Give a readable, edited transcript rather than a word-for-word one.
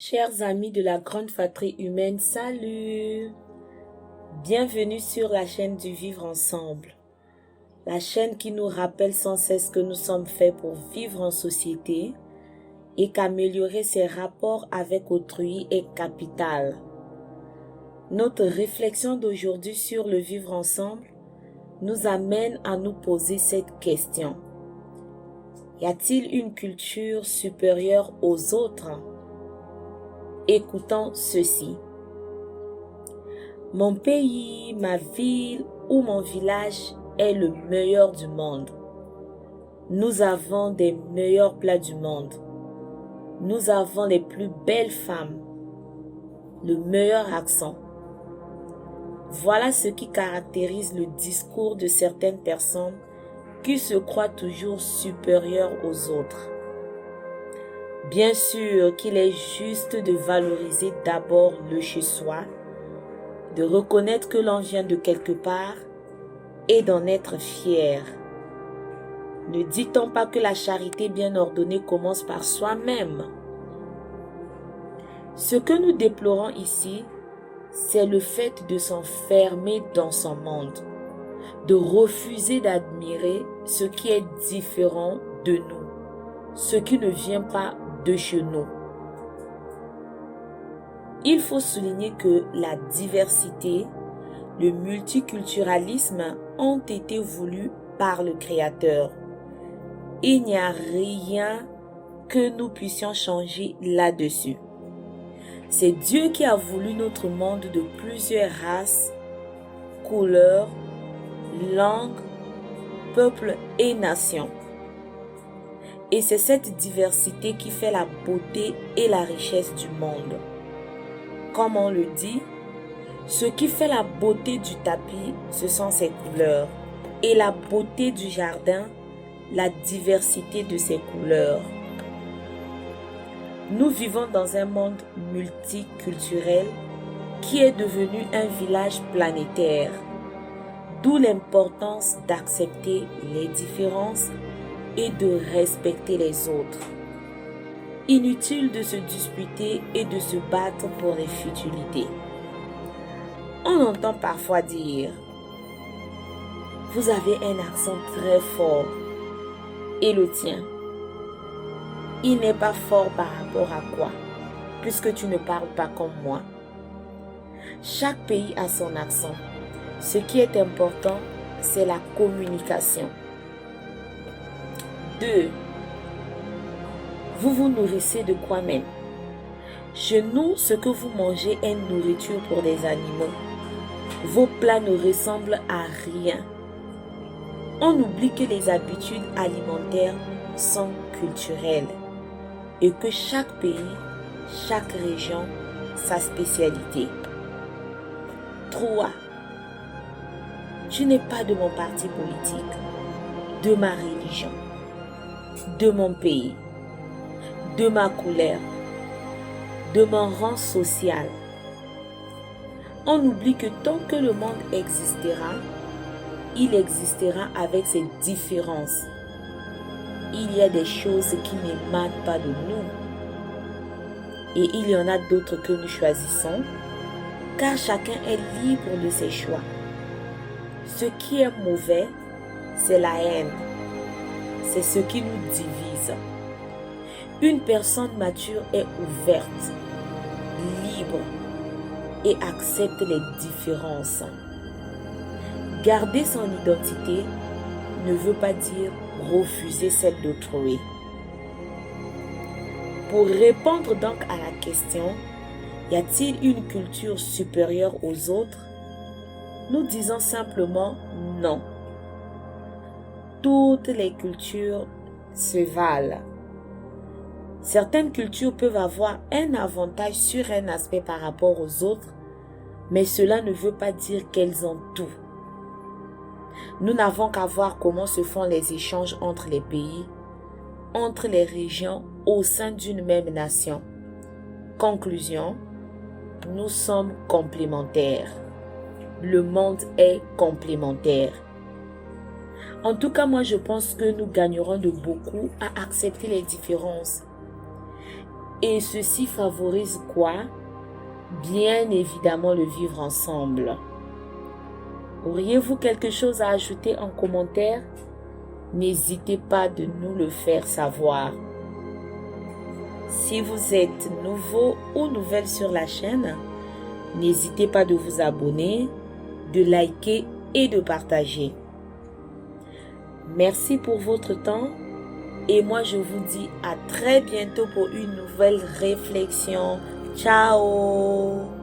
Chers amis de la grande fratrie humaine, salut! Bienvenue sur la chaîne du Vivre Ensemble, la chaîne qui nous rappelle sans cesse que nous sommes faits pour vivre en société et qu'améliorer ses rapports avec autrui est capital. Notre réflexion d'aujourd'hui sur le vivre ensemble nous amène à nous poser cette question. Y a-t-il une culture supérieure aux autres? Écoutons ceci. Mon pays, ma ville ou mon village est le meilleur du monde. Nous avons des meilleurs plats du monde. Nous avons les plus belles femmes, le meilleur accent. Voilà ce qui caractérise le discours de certaines personnes qui se croient toujours supérieures aux autres. Bien sûr qu'il est juste de valoriser d'abord le chez-soi, de reconnaître que l'on vient de quelque part et d'en être fier. Ne dit-on pas que la charité bien ordonnée commence par soi-même? Ce que nous déplorons ici, c'est le fait de s'enfermer dans son monde, de refuser d'admirer ce qui est différent de nous, ce qui ne vient pas de chez nous. Il faut souligner que la diversité, le multiculturalisme ont été voulus par le Créateur. Il n'y a rien que nous puissions changer là-dessus. C'est Dieu qui a voulu notre monde de plusieurs races, couleurs, langues, peuples et nations. Et c'est cette diversité qui fait la beauté et la richesse du monde. Comme on le dit, ce qui fait la beauté du tapis, ce sont ses couleurs. Et la beauté du jardin, la diversité de ses couleurs. Nous vivons dans un monde multiculturel qui est devenu un village planétaire. D'où l'importance d'accepter les différences et de respecter les autres. Inutile de se disputer et de se battre pour les futilités. On entend parfois dire « Vous avez un accent très fort et le tien. Il n'est pas fort par rapport à quoi, puisque tu ne parles pas comme moi. » Chaque pays a son accent. Ce qui est important, c'est la communication. 2. Vous vous nourrissez de quoi même? Chez nous, ce que vous mangez est une nourriture pour les animaux. Vos plats ne ressemblent à rien. On oublie que les habitudes alimentaires sont culturelles et que chaque pays, chaque région, sa spécialité. 3. Tu n'es pas de mon parti politique, de ma religion, de mon pays, de ma couleur, de mon rang social. On oublie que tant que le monde existera, il existera avec ses différences. Il y a des choses qui n'émanent pas de nous. Et il y en a d'autres que nous choisissons, car chacun est libre de ses choix. Ce qui est mauvais, c'est la haine. C'est ce qui nous divise. Une personne mature est ouverte, libre et accepte les différences. Garder son identité ne veut pas dire refuser celle d'autrui. Pour répondre donc à la question, y a-t-il une culture supérieure aux autres? Nous disons simplement non. Toutes les cultures se valent. Certaines cultures peuvent avoir un avantage sur un aspect par rapport aux autres, mais cela ne veut pas dire qu'elles ont tout. Nous n'avons qu'à voir comment se font les échanges entre les pays, entre les régions au sein d'une même nation. Conclusion, nous sommes complémentaires. Le monde est complémentaire. En tout cas, moi je pense que nous gagnerons de beaucoup à accepter les différences Et ceci favorise quoi? Bien évidemment le vivre ensemble. Auriez-vous quelque chose à ajouter en commentaire? N'hésitez pas de nous le faire savoir. Si vous êtes nouveau ou nouvelle sur la chaîne, n'hésitez pas de vous abonner, de liker et de partager. Merci pour votre temps et moi je vous dis à très bientôt pour une nouvelle réflexion. Ciao!